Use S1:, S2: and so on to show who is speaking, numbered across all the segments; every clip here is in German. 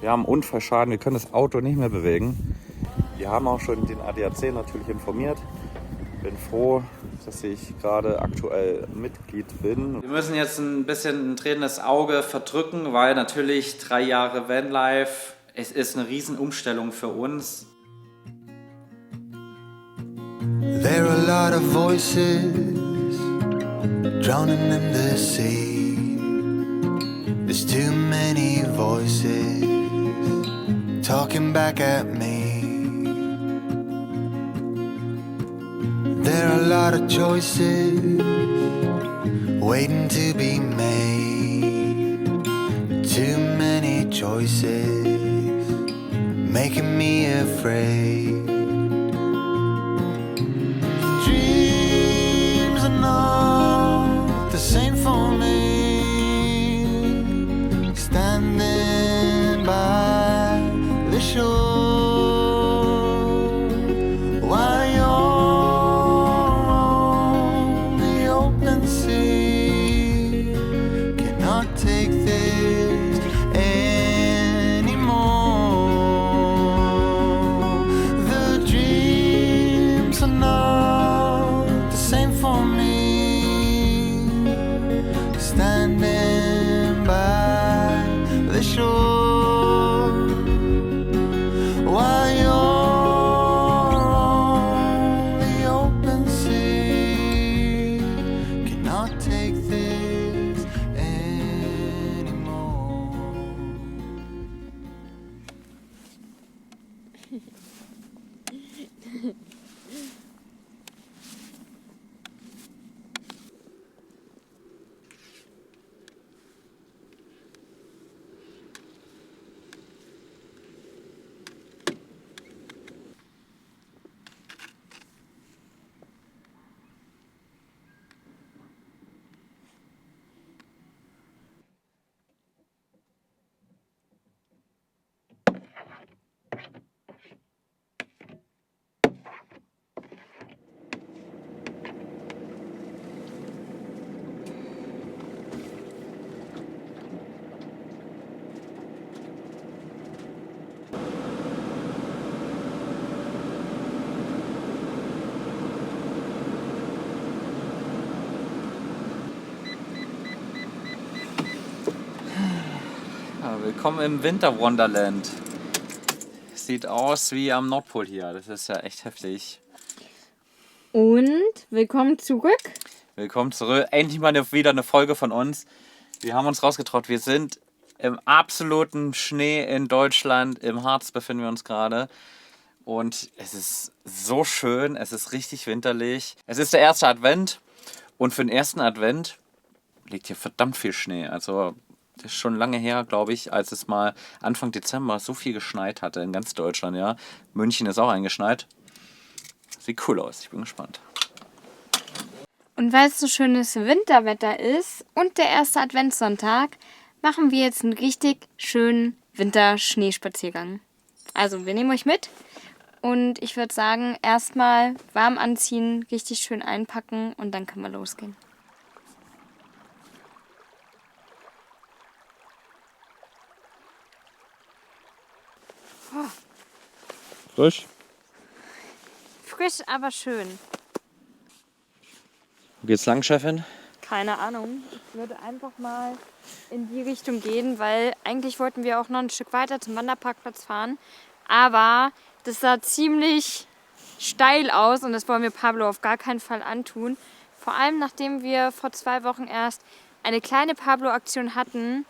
S1: Wir haben Unfallschaden, wir können das Auto nicht mehr bewegen. Wir haben auch schon den ADAC natürlich informiert. Bin froh, dass ich gerade aktuell Mitglied bin. Wir müssen jetzt ein bisschen ein tränendes Auge verdrücken, weil natürlich 3 Jahre Vanlife, es ist eine Riesenumstellung für uns.
S2: There are a lot of voices drowning in the sea. There's too many voices talking back at me. There are a lot of choices waiting to be made. Too many choices making me afraid. Dreams are not the same for me. Standing by the shore while you're on the open sea. Cannot take this anymore. The dreams are not the same for me. Standing by the shore while you're on the open sea. Cannot take this anymore.
S1: Ja, willkommen im Winter Wonderland. Sieht aus wie am Nordpol hier. Das ist ja echt heftig.
S3: Und willkommen zurück.
S1: Willkommen zurück. Endlich mal wieder eine Folge von uns. Wir haben uns rausgetraut. Wir sind im absoluten Schnee in Deutschland. Im Harz befinden wir uns gerade. Und es ist so schön. Es ist richtig winterlich. Es ist der erste Advent. Und für den ersten Advent liegt hier verdammt viel Schnee. Also das ist schon lange her, glaube ich, als es mal Anfang Dezember so viel geschneit hatte in ganz Deutschland. Ja, München ist auch eingeschneit. Sieht cool aus. Ich bin gespannt.
S3: Und weil es so schönes Winterwetter ist und der erste Adventssonntag, machen wir jetzt einen richtig schönen Winterschneespaziergang. Also, wir nehmen euch mit und ich würde sagen, erstmal warm anziehen, richtig schön einpacken und dann können wir losgehen.
S1: Frisch?
S3: Frisch, aber schön.
S1: Wo geht's lang, Chefin?
S3: Keine Ahnung. Ich würde einfach mal in die Richtung gehen, weil eigentlich wollten wir auch noch ein Stück weiter zum Wanderparkplatz fahren. Aber das sah ziemlich steil aus und das wollen wir Pablo auf gar keinen Fall antun. Vor allem nachdem wir vor 2 Wochen erst eine kleine Pablo-Aktion hatten,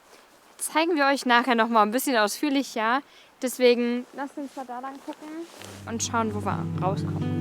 S3: zeigen wir euch nachher noch mal ein bisschen ausführlicher. Deswegen lasst uns mal da lang gucken und schauen, wo wir rauskommen.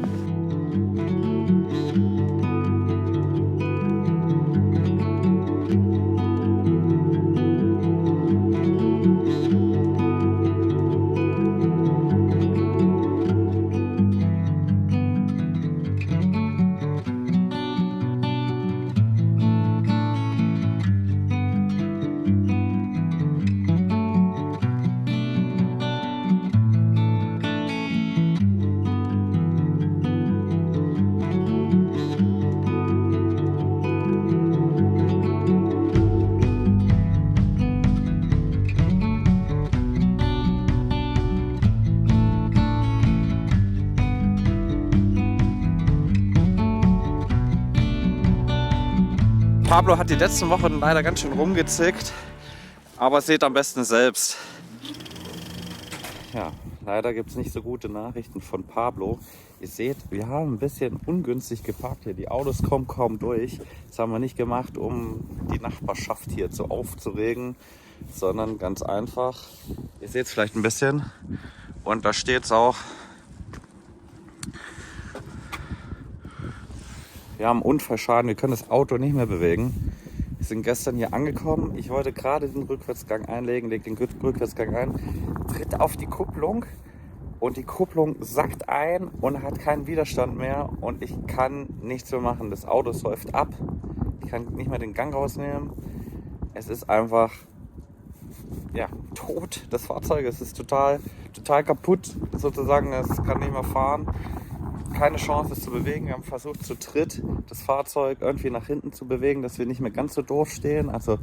S1: Pablo hat die letzten Wochen leider ganz schön rumgezickt, aber seht am besten selbst. Ja, leider gibt es nicht so gute Nachrichten von Pablo. Ihr seht, wir haben ein bisschen ungünstig geparkt hier. Die Autos kommen kaum durch. Das haben wir nicht gemacht, um die Nachbarschaft hier zu aufzuregen, sondern ganz einfach. Ihr seht es vielleicht ein bisschen. Und da steht es auch. Wir haben Unfallschaden, wir können das Auto nicht mehr bewegen. Wir sind gestern hier angekommen. Ich wollte gerade den Rückwärtsgang einlegen, lege den Rückwärtsgang ein, tritt auf die Kupplung und die Kupplung sackt ein und hat keinen Widerstand mehr und ich kann nichts mehr machen. Das Auto säuft ab, ich kann nicht mehr den Gang rausnehmen. Es ist einfach tot, das Fahrzeug. Es ist total kaputt sozusagen, es kann nicht mehr fahren. Keine Chance, es zu bewegen. Wir haben versucht, zu dritt das Fahrzeug irgendwie nach hinten zu bewegen, dass wir nicht mehr ganz so doof stehen. Also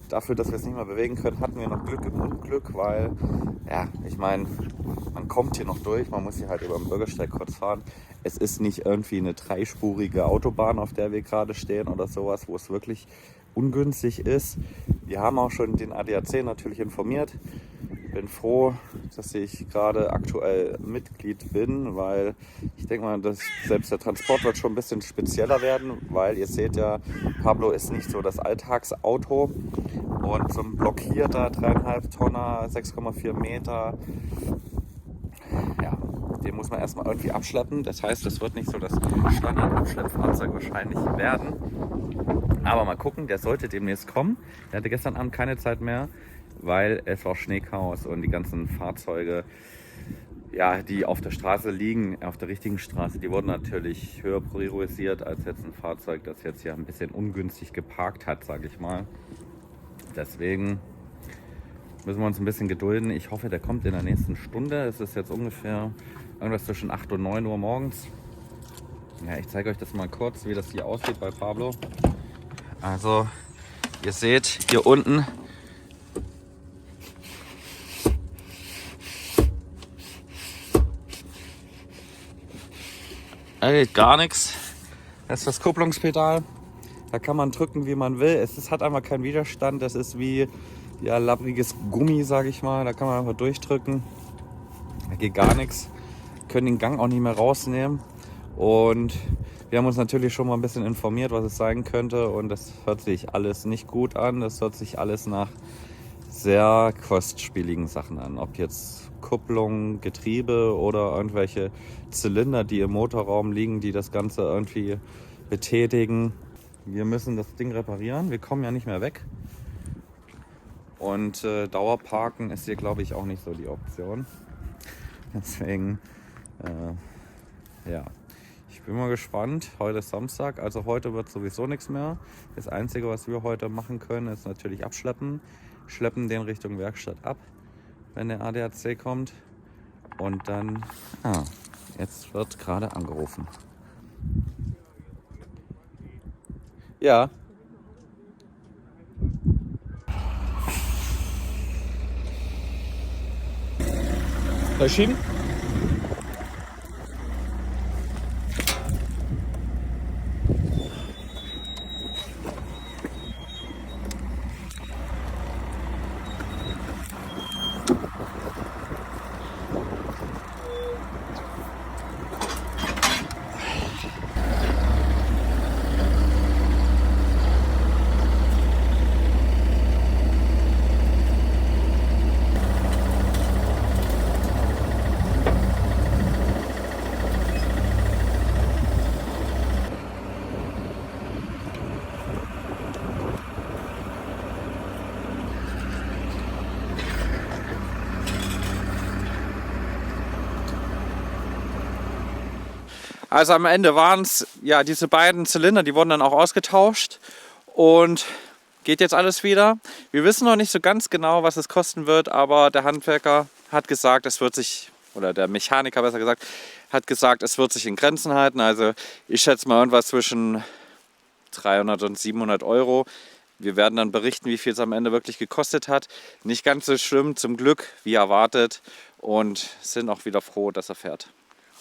S1: dafür, dass wir es nicht mehr bewegen können, hatten wir noch Glück im Unglück, weil, ich meine, man kommt hier noch durch, man muss hier halt über den Bürgersteig kurz fahren. Es ist nicht irgendwie eine dreispurige Autobahn, auf der wir gerade stehen oder sowas, wo es wirklich ungünstig ist. Wir haben auch schon den ADAC natürlich informiert. Bin froh, dass ich gerade aktuell Mitglied bin, weil ich denke mal, dass selbst der Transport wird schon ein bisschen spezieller werden, weil ihr seht ja, Pablo ist nicht so das Alltagsauto und so ein blockierter 3,5 Tonner, 6,4 Meter, den muss man erstmal irgendwie abschleppen. Das heißt, das wird nicht so das Standard-Abschleppfahrzeug wahrscheinlich werden. Aber mal gucken, der sollte demnächst kommen. Der hatte gestern Abend keine Zeit mehr, weil es war Schneechaos und die ganzen Fahrzeuge, die auf der Straße liegen, auf der richtigen Straße, die wurden natürlich höher priorisiert als jetzt ein Fahrzeug, das jetzt hier ein bisschen ungünstig geparkt hat, sage ich mal. Deswegen müssen wir uns ein bisschen gedulden. Ich hoffe, der kommt in der nächsten Stunde. Es ist jetzt ungefähr irgendwas zwischen 8 und 9 Uhr morgens. Ja, ich zeige euch das mal kurz, wie das hier aussieht bei Pablo. Also, ihr seht hier unten, da geht gar nichts. Das ist das Kupplungspedal. Da kann man drücken, wie man will. Es hat einfach keinen Widerstand. Das ist wie labbriges Gummi, sage ich mal. Da kann man einfach durchdrücken. Da geht gar nichts. Wir können den Gang auch nicht mehr rausnehmen. Und wir haben uns natürlich schon mal ein bisschen informiert, was es sein könnte. Und das hört sich alles nicht gut an. Das hört sich alles nach sehr kostspieligen Sachen an. Ob jetzt Kupplung, Getriebe oder irgendwelche Zylinder, die im Motorraum liegen, die das Ganze irgendwie betätigen. Wir müssen das Ding reparieren. Wir kommen ja nicht mehr weg. Und Dauerparken ist hier, glaube ich, auch nicht so die Option. Deswegen, ich bin mal gespannt. Heute ist Samstag, also heute wird sowieso nichts mehr. Das Einzige, was wir heute machen können, ist natürlich abschleppen. Schleppen den Richtung Werkstatt ab, wenn der ADAC kommt. Und dann, jetzt wird gerade angerufen. Ja. Verschieben? Also am Ende waren es diese beiden Zylinder, die wurden dann auch ausgetauscht und geht jetzt alles wieder. Wir wissen noch nicht so ganz genau, was es kosten wird, aber der Handwerker hat gesagt, der Mechaniker besser gesagt, hat gesagt, es wird sich in Grenzen halten. Also ich schätze mal irgendwas zwischen 300 und 700 Euro. Wir werden dann berichten, wie viel es am Ende wirklich gekostet hat. Nicht ganz so schlimm, zum Glück, wie erwartet, und sind auch wieder froh, dass er fährt.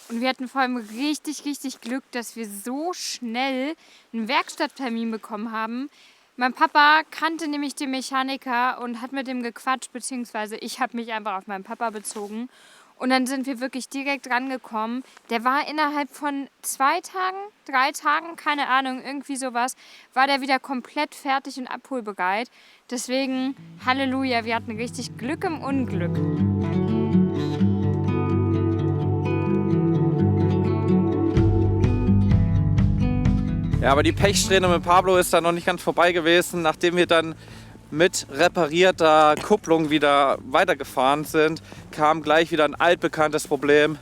S3: Und wir hatten vor allem richtig, richtig Glück, dass wir so schnell einen Werkstatttermin bekommen haben. Mein Papa kannte nämlich den Mechaniker und hat mit dem gequatscht, beziehungsweise ich habe mich einfach auf meinen Papa bezogen. Und dann sind wir wirklich direkt rangekommen. Der war innerhalb von 2 Tagen, 3 Tagen, keine Ahnung, irgendwie sowas, war der wieder komplett fertig und abholbereit. Deswegen, Halleluja, wir hatten richtig Glück im Unglück.
S1: Ja, aber die Pechsträhne mit Pablo ist da noch nicht ganz vorbei gewesen, nachdem wir dann mit reparierter Kupplung wieder weitergefahren sind, kam gleich wieder ein altbekanntes Problem,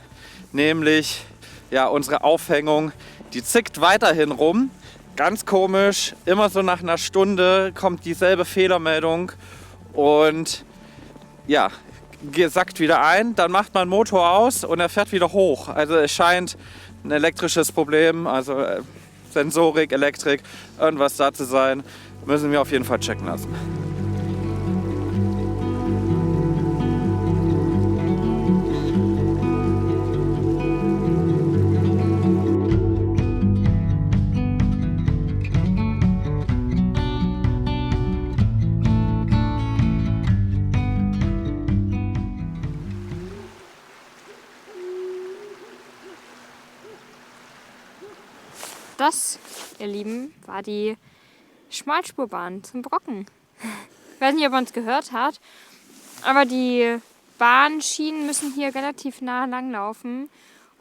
S1: nämlich ja, unsere Aufhängung, die zickt weiterhin rum. Ganz komisch, immer so nach einer Stunde kommt dieselbe Fehlermeldung und ja, sackt wieder ein, dann macht man den Motor aus und er fährt wieder hoch. Also es scheint ein elektrisches Problem, also Sensorik, Elektrik, irgendwas da zu sein, müssen wir auf jeden Fall checken lassen.
S3: Das, ihr Lieben, war die Schmalspurbahn zum Brocken. Ich weiß nicht, ob man es gehört hat, aber die Bahnschienen müssen hier relativ nah langlaufen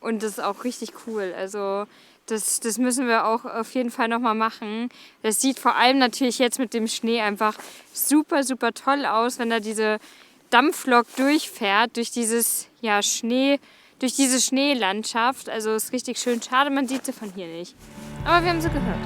S3: und das ist auch richtig cool. Also das müssen wir auch auf jeden Fall nochmal machen. Das sieht vor allem natürlich jetzt mit dem Schnee einfach super, super toll aus, wenn da diese Dampflok durchfährt durch dieses durch diese Schneelandschaft. Also ist richtig schön. Schade, man sieht sie von hier nicht. Aber wir haben sie gehört.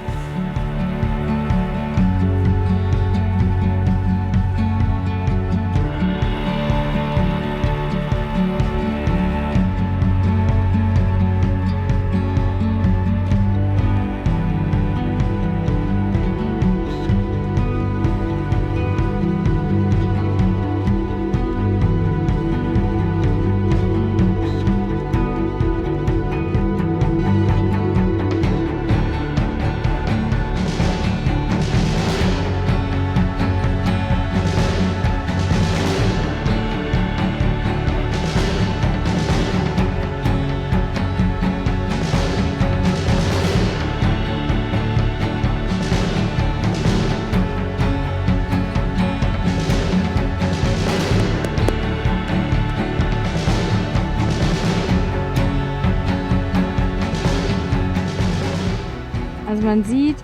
S3: Also man sieht,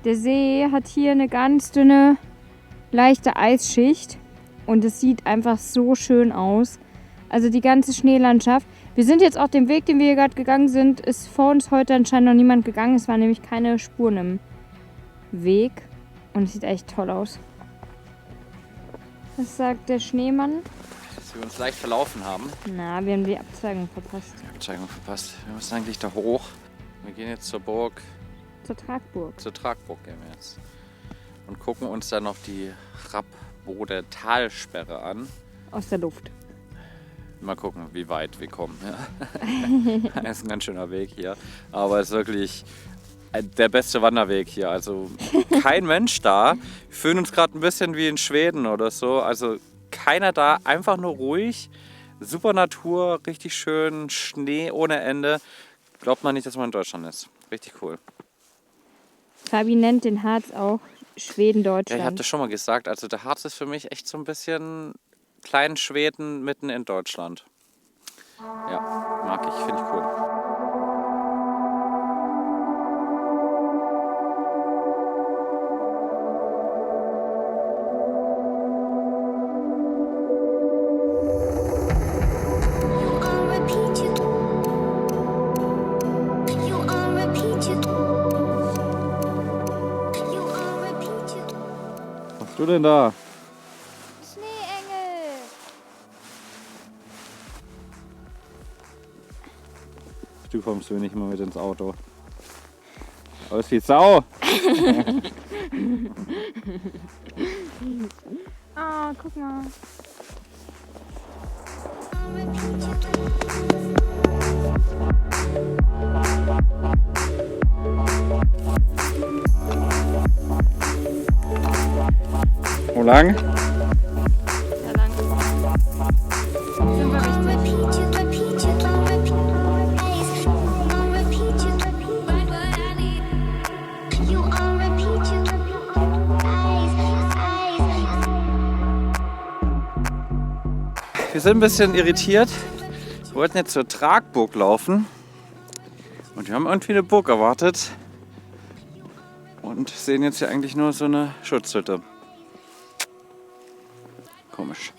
S3: der See hat hier eine ganz dünne, leichte Eisschicht und es sieht einfach so schön aus. Also die ganze Schneelandschaft. Wir sind jetzt auf dem Weg, den wir hier gerade gegangen sind, ist vor uns heute anscheinend noch niemand gegangen. Es waren nämlich keine Spuren im Weg und es sieht echt toll aus. Was sagt der Schneemann?
S1: Dass wir uns leicht verlaufen haben.
S3: Na, wir haben die Abzweigung verpasst.
S1: Abzweigung verpasst. Wir müssen eigentlich da hoch. Wir gehen jetzt zur Burg.
S3: Zur Tragburg.
S1: Zur Tragburg gehen wir jetzt. Und gucken uns dann noch die Rappboder Talsperre an.
S3: Aus der Luft.
S1: Mal gucken, wie weit wir kommen. Ja. Das ist ein ganz schöner Weg hier. Aber es ist wirklich der beste Wanderweg hier. Also kein Mensch da. Wir fühlen uns gerade ein bisschen wie in Schweden oder so. Also keiner da, einfach nur ruhig. Super Natur, richtig schön, Schnee ohne Ende. Glaubt man nicht, dass man in Deutschland ist. Richtig cool.
S3: Fabi nennt den Harz auch Schweden-Deutschland.
S1: Ja, ich habe das schon mal gesagt. Also der Harz ist für mich echt so ein bisschen kleinen Schweden mitten in Deutschland. Ja, mag ich, finde ich cool. Was hast du denn da?
S3: Schneeengel!
S1: Du kommst mir nicht mal mit ins Auto. Aus wie Sau!
S3: Ah, guck mal.
S1: lang?
S3: Sehr lang. Sind wir richtig?
S1: Wir sind ein bisschen irritiert. Wir wollten jetzt zur Tragburg laufen. Und wir haben irgendwie eine Burg erwartet. Und sehen jetzt hier eigentlich nur so eine Schutzhütte. Komisch.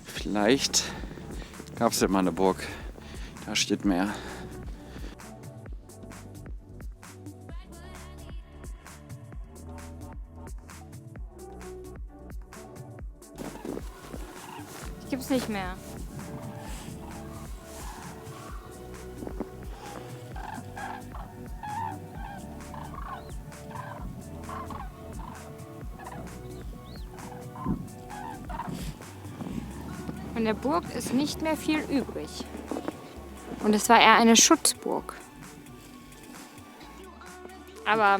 S1: Vielleicht gab es ja mal eine Burg. Da steht mehr.
S3: Gibt's nicht mehr. Von der Burg ist nicht mehr viel übrig. Und es war eher eine Schutzburg. Aber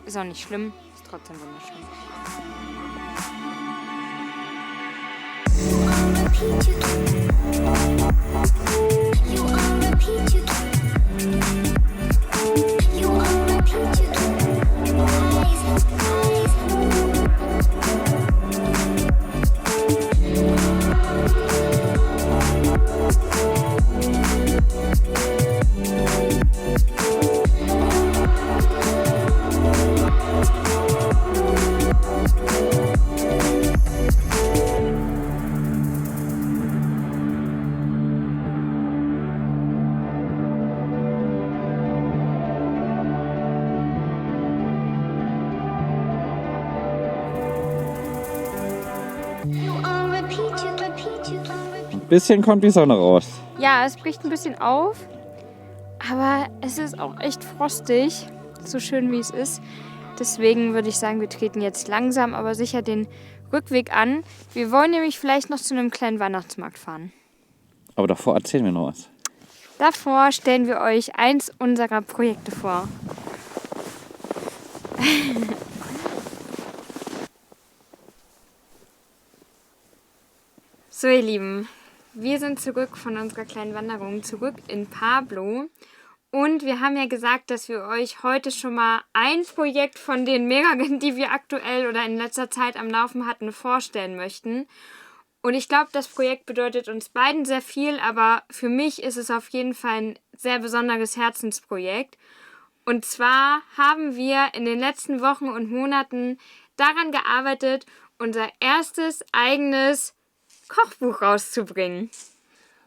S3: ist auch nicht schlimm, ist trotzdem wunderschön.
S1: Ein bisschen kommt die Sonne raus.
S3: Ja, es bricht ein bisschen auf, aber es ist auch echt frostig, so schön wie es ist. Deswegen würde ich sagen, wir treten jetzt langsam, aber sicher den Rückweg an. Wir wollen nämlich vielleicht noch zu einem kleinen Weihnachtsmarkt fahren.
S1: Aber davor erzählen wir noch was.
S3: Davor stellen wir euch eins unserer Projekte vor. So, ihr Lieben, wir sind zurück von unserer kleinen Wanderung, zurück in Pablo. Und wir haben ja gesagt, dass wir euch heute schon mal ein Projekt von den mehreren, die wir aktuell oder in letzter Zeit am Laufen hatten, vorstellen möchten. Und ich glaube, das Projekt bedeutet uns beiden sehr viel, aber für mich ist es auf jeden Fall ein sehr besonderes Herzensprojekt. Und zwar haben wir in den letzten Wochen und Monaten daran gearbeitet, unser erstes eigenes Kochbuch rauszubringen.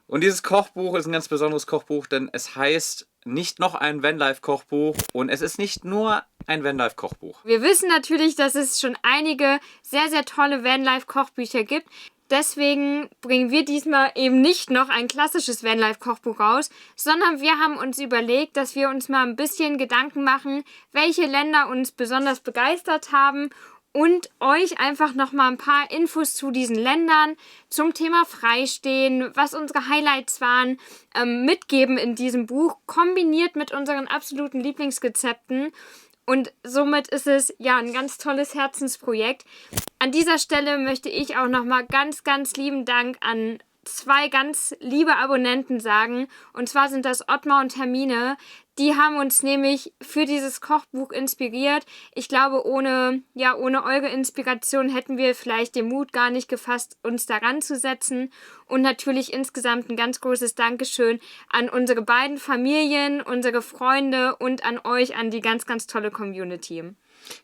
S1: Und dieses Kochbuch ist ein ganz besonderes Kochbuch, denn es heißt nicht noch ein Vanlife-Kochbuch und es ist nicht nur ein Vanlife-Kochbuch.
S3: Wir wissen natürlich, dass es schon einige sehr, sehr tolle Vanlife-Kochbücher gibt. Deswegen bringen wir diesmal eben nicht noch ein klassisches Vanlife-Kochbuch raus, sondern wir haben uns überlegt, dass wir uns mal ein bisschen Gedanken machen, welche Länder uns besonders begeistert haben und euch einfach nochmal ein paar Infos zu diesen Ländern, zum Thema Freistehen, was unsere Highlights waren, mitgeben in diesem Buch, kombiniert mit unseren absoluten Lieblingsrezepten. Und somit ist es ja ein ganz tolles Herzensprojekt. An dieser Stelle möchte ich auch nochmal ganz, ganz lieben Dank an zwei ganz liebe Abonnenten sagen. Und zwar sind das Ottmar und Hermine. Die haben uns nämlich für dieses Kochbuch inspiriert. Ich glaube, ohne eure Inspiration hätten wir vielleicht den Mut gar nicht gefasst, uns daran zu setzen. Und natürlich insgesamt ein ganz großes Dankeschön an unsere beiden Familien, unsere Freunde und an euch, an die ganz, ganz tolle Community.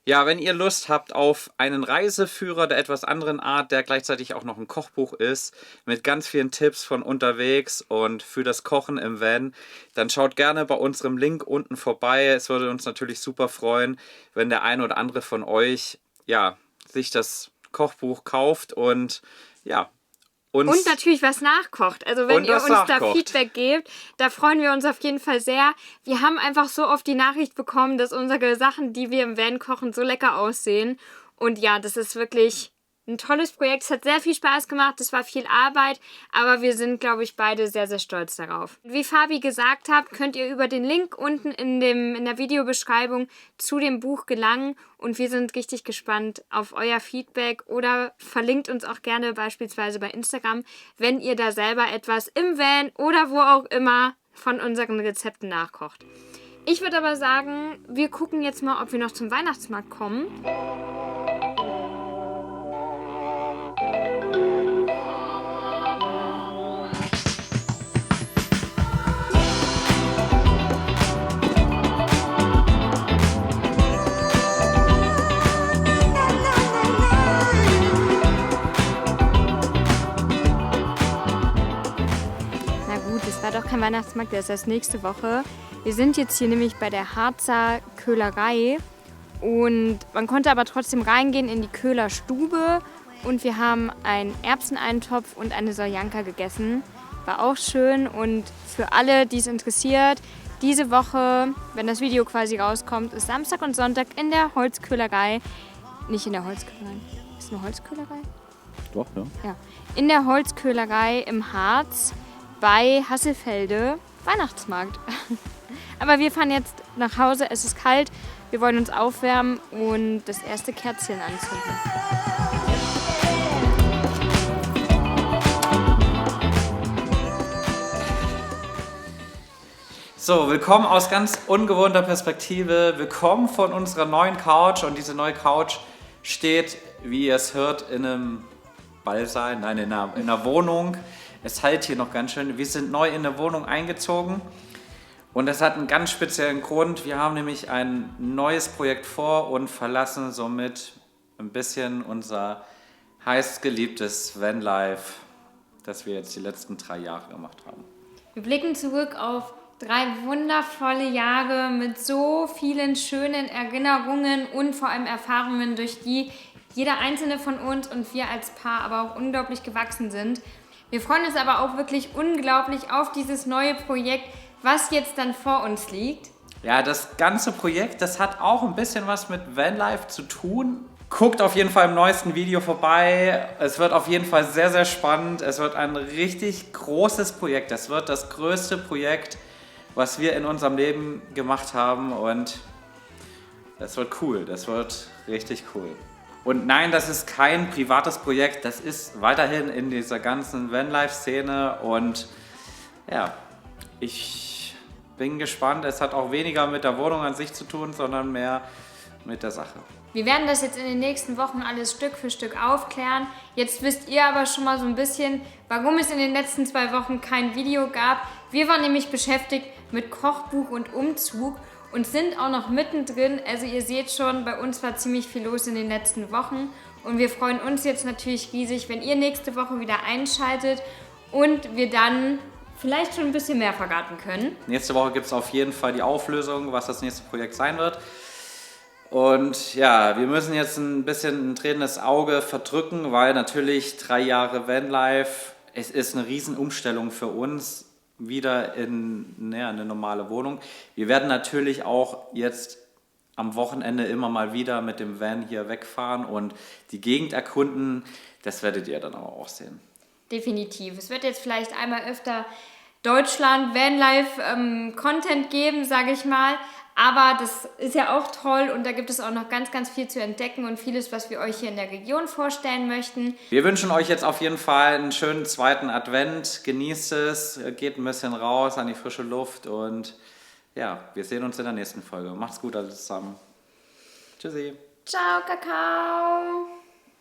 S1: Ja, wenn ihr Lust habt auf einen Reiseführer der etwas anderen Art, der gleichzeitig auch noch ein Kochbuch ist, mit ganz vielen Tipps von unterwegs und für das Kochen im Van, dann schaut gerne bei unserem Link unten vorbei. Es würde uns natürlich super freuen, wenn der eine oder andere von euch sich das Kochbuch kauft und und
S3: natürlich was nachkocht. Also wenn ihr uns da Feedback gebt, da freuen wir uns auf jeden Fall sehr. Wir haben einfach so oft die Nachricht bekommen, dass unsere Sachen, die wir im Van kochen, so lecker aussehen. Und ja, das ist wirklich ein tolles Projekt. Es hat sehr viel Spaß gemacht, es war viel Arbeit, aber wir sind, glaube ich, beide sehr, sehr stolz darauf. Wie Fabi gesagt hat, könnt ihr über den Link unten in der Videobeschreibung zu dem Buch gelangen und wir sind richtig gespannt auf euer Feedback oder verlinkt uns auch gerne beispielsweise bei Instagram, wenn ihr da selber etwas im Van oder wo auch immer von unseren Rezepten nachkocht. Ich würde aber sagen, wir gucken jetzt mal, ob wir noch zum Weihnachtsmarkt kommen. Na gut, es war doch kein Weihnachtsmarkt, der ist erst nächste Woche. Wir sind jetzt hier nämlich bei der Harzer Köhlerei und man konnte aber trotzdem reingehen in die Köhlerstube und wir haben einen Erbseneintopf und eine Soljanka gegessen. War auch schön und für alle, die es interessiert, diese Woche, wenn das Video quasi rauskommt, ist Samstag und Sonntag in der Holzköhlerei. Nicht in der Holzköhlerei. Ist es eine Holzköhlerei?
S1: Doch, ja.
S3: Ja. In der Holzköhlerei im Harz bei Hasselfelde Weihnachtsmarkt. Aber wir fahren jetzt nach Hause, es ist kalt, wir wollen uns aufwärmen und das erste Kerzchen anzünden.
S1: So, willkommen aus ganz ungewohnter Perspektive. Willkommen von unserer neuen Couch. Und diese neue Couch steht, wie ihr es hört, in einem Ballsaal, nein, in einer Wohnung. Es halt hier noch ganz schön. Wir sind neu in der Wohnung eingezogen. Und das hat einen ganz speziellen Grund. Wir haben nämlich ein neues Projekt vor und verlassen somit ein bisschen unser heißgeliebtes Vanlife, das wir jetzt die letzten 3 Jahre gemacht haben.
S3: Wir blicken zurück auf 3 wundervolle Jahre mit so vielen schönen Erinnerungen und vor allem Erfahrungen, durch die jeder einzelne von uns und wir als Paar aber auch unglaublich gewachsen sind. Wir freuen uns aber auch wirklich unglaublich auf dieses neue Projekt, was jetzt dann vor uns liegt.
S1: Ja, das ganze Projekt, das hat auch ein bisschen was mit Vanlife zu tun. Guckt auf jeden Fall im neuesten Video vorbei. Es wird auf jeden Fall sehr, sehr spannend. Es wird ein richtig großes Projekt. Das wird das größte Projekt, was wir in unserem Leben gemacht haben. Und das wird cool. Das wird richtig cool. Und nein, das ist kein privates Projekt. Das ist weiterhin in dieser ganzen Vanlife-Szene. Und ja, ich bin gespannt. Es hat auch weniger mit der Wohnung an sich zu tun, sondern mehr mit der Sache.
S3: Wir werden das jetzt in den nächsten Wochen alles Stück für Stück aufklären. Jetzt wisst ihr aber schon mal so ein bisschen, warum es in den letzten 2 Wochen kein Video gab. Wir waren nämlich beschäftigt mit Kochbuch und Umzug und sind auch noch mittendrin. Also ihr seht schon, bei uns war ziemlich viel los in den letzten Wochen. Und wir freuen uns jetzt natürlich riesig, wenn ihr nächste Woche wieder einschaltet und wir dann vielleicht schon ein bisschen mehr verraten können.
S1: Nächste Woche gibt es auf jeden Fall die Auflösung, was das nächste Projekt sein wird. Und ja, wir müssen jetzt ein bisschen ein tränendes Auge verdrücken, weil natürlich 3 Jahre Vanlife, es ist eine Riesenumstellung für uns, wieder in eine normale Wohnung. Wir werden natürlich auch jetzt am Wochenende immer mal wieder mit dem Van hier wegfahren und die Gegend erkunden. Das werdet ihr dann aber auch sehen.
S3: Definitiv. Es wird jetzt vielleicht einmal öfter Deutschland Vanlife Content geben, sage ich mal. Aber das ist ja auch toll und da gibt es auch noch ganz, ganz viel zu entdecken und vieles, was wir euch hier in der Region vorstellen möchten.
S1: Wir wünschen euch jetzt auf jeden Fall einen schönen 2. Advent. Genießt es, geht ein bisschen raus an die frische Luft und ja, wir sehen uns in der nächsten Folge. Macht's gut alle zusammen. Tschüssi.
S3: Ciao, Kakao.